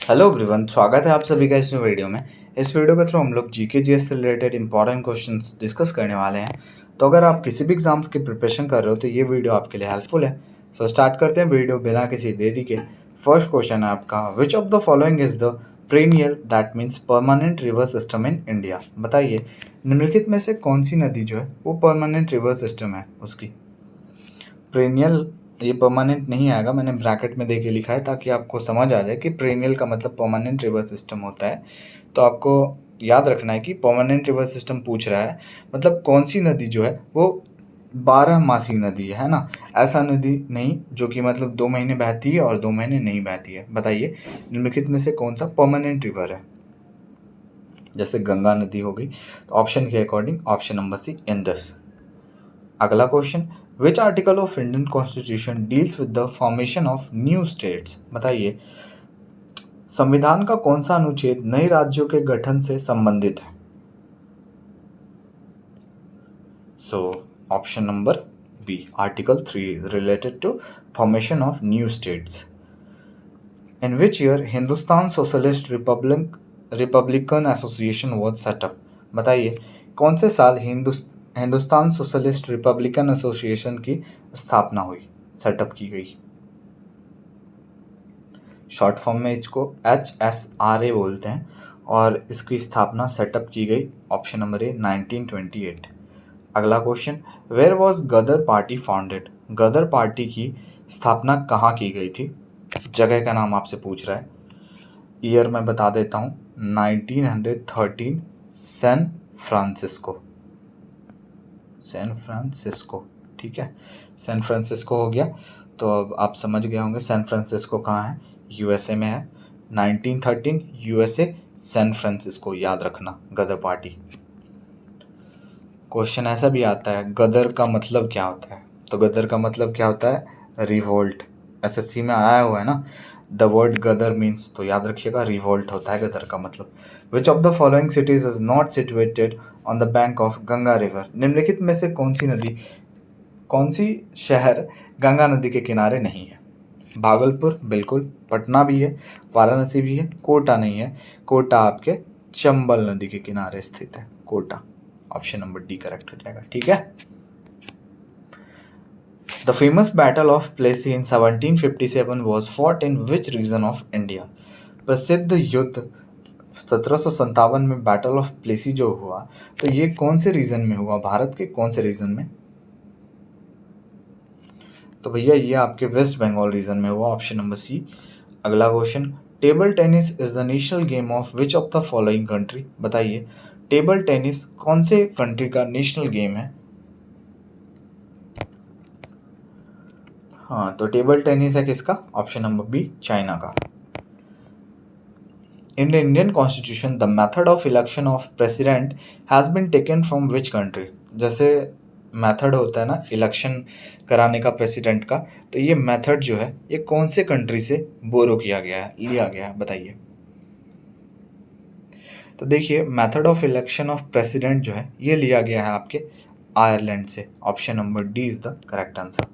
Hello everyone, स्वागत है आप सभी का इस वीडियो में। इस वीडियो के थ्रू हम लोग जीके जीएस से रिलेटेड इंपॉर्टेंट क्वेश्चंस डिस्कस करने वाले हैं। तो अगर आप किसी भी एग्जाम्स की प्रिपरेशन कर रहे हो तो ये वीडियो आपके लिए हेल्पफुल है। सो स्टार्ट करते हैं वीडियो बिना किसी देरी के। फर्स्ट क्वेश्चन है आपका, which of the following is the perennial that means permanent river system in India. बताइए निम्नलिखित में से कौन सी नदी जो है वो परमानेंट रिवर सिस्टम है उसकी। पेरिनियल ये परमानेंट नहीं आएगा, मैंने ब्रैकेट में देके लिखा है ताकि आपको समझ आ जाए कि पेरिनियल का मतलब परमानेंट रिवर सिस्टम होता है। तो आपको याद रखना है कि परमानेंट रिवर सिस्टम पूछ रहा है मतलब कौन सी नदी जो है वो 12 मासी नदी है ना। ऐसा नदी नहीं जो कि मतलब 2 महीने बहती है और 2 महीने नहीं बहती है। बताइए निम्नलिखित में से कौन सा परमानेंट रिवर है। जैसे गंगा नदी हो गई, तो ऑप्शन के according option number C Indus. अगला question, which article of Indian constitution deals with the formation of new states. बताइए संविधान का कौन सा अनुच्छेद नए राज्यों के गठन से संबंधित है। So option number B article 3 is related to formation of new states. In which year Hindustan socialist republican association was set up. बताइए कौन से साल हिंदुस्तान सोशलिस्ट रिपब्लिकन एसोसिएशन की स्थापना हुई, सेटअप की गई। शॉर्ट फॉर्म में इसको HSRA बोलते हैं और इसकी स्थापना सेटअप की गई ऑप्शन नंबर ए 1928। अगला question, where was Ghadar party founded. Ghadar party की स्थापना कहाँ की गई थी। जगह का नाम आपसे पूछ रहा है। ईयर मैं बता देता हूँ 1913 सैन फ्रांसिस्को। सैन फ्रांसिस्को, ठीक है, सैन फ्रांसिस्को हो गया। तो अब आप समझ गए होंगे सैन फ्रांसिस्को कहाँ है, यूएसए में है। 1913 यूएसए सैन फ्रांसिस्को, याद रखना गदर पार्टी। क्वेश्चन ऐसा भी आता है गदर का मतलब क्या होता है। तो गदर का मतलब क्या होता है, रिवोल्ट। एसएससी में आया हुआ है ना द वर्ड गदर मीन्स, तो याद रखिएगा रिवोल्ट होता है गदर का मतलब। विच of the following cities is not situated on the bank of Ganga river. निम्नलिखित में से कौन सी नदी, कौन सी शहर गंगा नदी के किनारे नहीं है। भागलपुर बिल्कुल, पटना भी है, वाराणसी भी है, कोटा नहीं है। कोटा आपके चंबल नदी के किनारे स्थित है, Kota. Option number D correct हो जाएगा, ठीक है। The famous battle of Plassey in 1757 was fought in which region of India. प्रसिद्ध युद्ध 1757 में बैटल ऑफ प्लेसी जो हुआ, तो ये कौन से रीजन में हुआ, भारत के कौन से रीजन में। तो भैया ये आपके वेस्ट बंगाल रीजन में हुआ, ऑप्शन नंबर सी। अगला question, table tennis is the national game of which of the following country. बताइए टेबल टेनिस कौन से कंट्री का नेशनल गेम है। हाँ, तो टेबल टेनिस है किसका, ऑप्शन नंबर बी चाइना का। In Indian constitution the method of election of president has been taken from which country. जैसे मेथड होता है ना इलेक्शन कराने का प्रेसिडेंट का, तो ये मेथड जो है ये कौन से कंट्री से बोरो किया गया है, लिया गया है, बताइए। तो देखिए method of election of president जो है ये लिया गया है आपके आयरलैंड से। Option number D is the correct answer.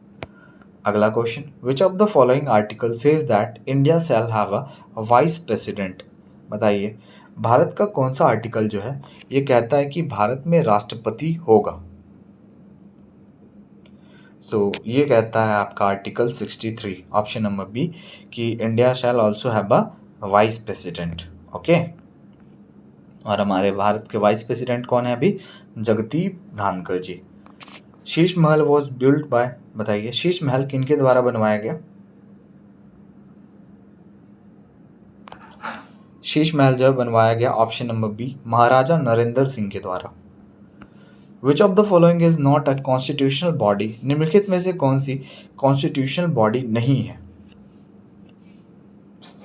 अगला question, which of the following article says that India shall have a vice president. बताइए भारत का कौन सा आर्टिकल जो है ये कहता है कि भारत में राष्ट्रपति होगा। ये कहता है आपका आर्टिकल 63 ऑप्शन नंबर बी कि India shall also have a vice president. Okay, और हमारे भारत के वाइस प्रेसिडेंट कौन है अभी, जगदीप धनखड़ जी। Sheesh Mahal was build by, बताइए शीश महल किनके द्वारा बनवाया गया। शीश महल जो है बनवाया गया ऑप्शन नंबर बी महाराजा नरेंद्र सिंह के द्वारा। विच of the following is not a constitutional body. निम्नलिखित में से कौन सी कॉन्स्टिट्यूशनल बॉडी नहीं है।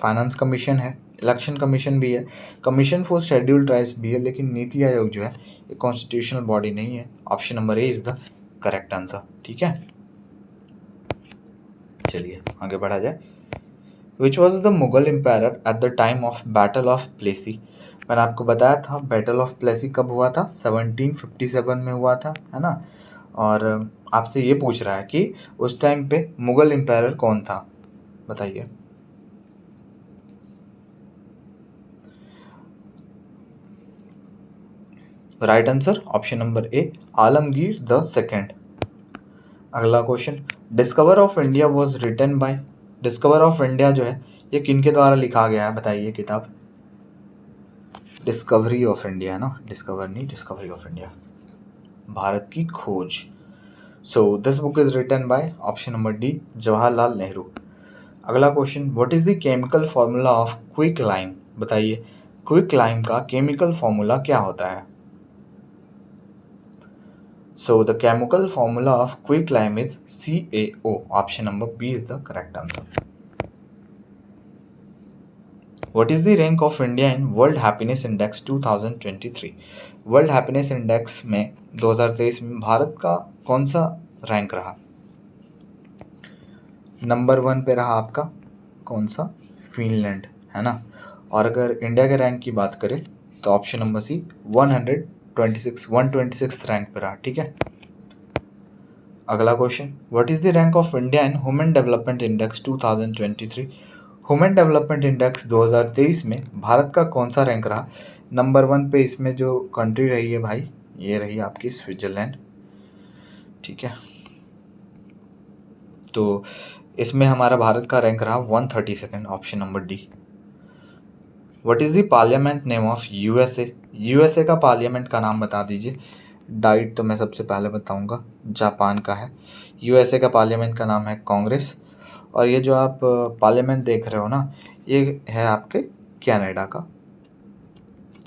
फाइनेंस कमीशन है, इलेक्शन कमीशन भी है, कमीशन फॉर शेड्यूल्ड ट्राइब्स भी है, लेकिन नीति आयोग जो है ये कॉन्स्टिट्यूशनल बॉडी नहीं है। Option number A is the correct answer, ठीक है। चलिए आगे बढ़ा जाए। Which was the Mughal empire at the time of battle of Plassey. मैंने आपको बताया था बैटल ऑफ प्लेसी कब हुआ था, 1757 में हुआ था, है ना। और आपसे ये पूछ रहा है कि उस टाइम पे मुगल एम्पायर कौन था, बताइए। Right answer option number A, Alamgir the second. अगला question, discover of India was written by, discover of India जो है ये किनके द्वारा लिखा गया है बताइए किताब। डिस्कवरी ऑफ इंडिया है ना, डिस्कवर नहीं, डिस्कवरी ऑफ इंडिया, भारत की खोज। So this book is written by option number D, Jawaharlal Nehru. अगला question, what is the chemical formula of quick lime, बताइए क्विक लाइम का केमिकल फॉर्मूला क्या होता है। So the chemical formula of quick lime is CaO, option number B is the correct answer. What is the rank of India in World Happiness Index 2023? World happiness index में 2023 में भारत का कौन सा rank रहा। Number 1 पे रहा आपका कौन सा, फिनलैंड है ना। और अगर इंडिया के रैंक की बात करें तो ऑप्शन नंबर सी 126 रैंक पे रहा, ठीक है। अगला question, what is the rank of India in human development index 2023? Human development index 2023 में भारत का कौन सा रैंक रहा। नंबर 1 पे इसमें जो कंट्री रही है भाई, ये रही आपकी स्विट्जरलैंड, ठीक है। तो इसमें हमारा भारत का रैंक रहा 132, option number D. What is the parliament name of USA, USA का पार्लियामेंट का नाम बता दीजिए। डाइट तो मैं सबसे पहले बताऊंगा, जापान का है। यूएसए का पार्लियामेंट का नाम है कांग्रेस। और ये जो आप पार्लियामेंट देख रहे हो ना, ये है आपके कनाडा का,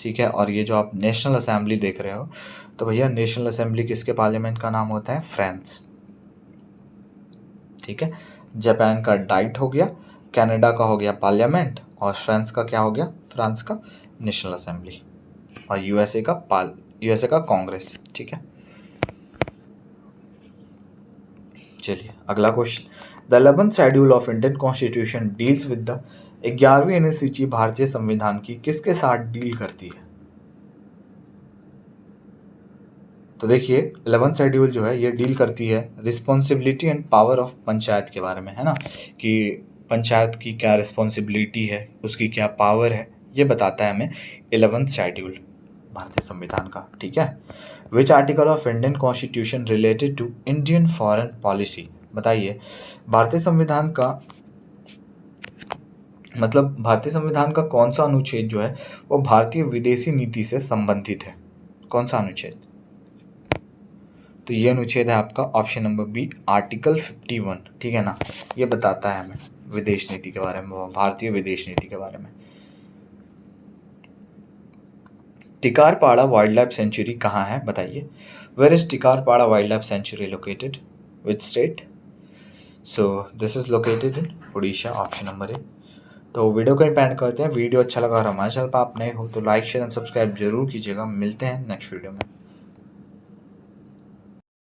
ठीक है। और ये जो आप नेशनल असेंबली देख रहे हो, तो भैया नेशनल असेंबली किसके पार्लियामेंट का नाम होता है, फ्रांस, ठीक है। जापान का डाइट हो गया, कनाडा का हो गया पार्लियामेंट, और फ्रांस का क्या हो गया, फ्रांस का नेशनल असेंबली, और यूएसए का कांग्रेस, ठीक है। चलिए अगला question, the 11th schedule of Indian constitution deals with the 11वीं अनुसूची भारतीय संविधान की किसके साथ डील करती है। तो देखिए 11th शेड्यूल जो है ये डील करती है responsibility and power of panchayat के बारे में, है ना, कि पंचायत की क्या रिस्पॉन्सिबिलिटी है, उसकी क्या पावर है, ये बताता है हमें 11th शेड्यूल भारतीय संविधान का, ठीक है। Which article of Indian constitution related to Indian foreign policy, बताइए भारतीय संविधान का मतलब भारतीय संविधान का कौन सा अनुच्छेद जो है वो भारतीय विदेशी नीति से संबंधित है, कौन सा अनुच्छेद। तो ये अनुच्छेद है आपका ऑप्शन नंबर बी, आर्टिकल 51, ठीक है ना। ये बताता है हमें विदेश नीति के बारे में, भारतीय विदेश नीति के बारे में। टिकारपाड़ा वाइल्ड लाइफ सेंचुरी कहाँ है बताइए। Where is Tikarpada wild life sanctuary located, which state. So this is located in Orissa, option number A. तो वीडियो को एंड करते हैं। वीडियो अच्छा लगा और हमारे चैनल पर आप नए हो तो लाइक शेयर एंड सब्सक्राइब जरूर कीजिएगा। मिलते हैं नेक्स्ट वीडियो में।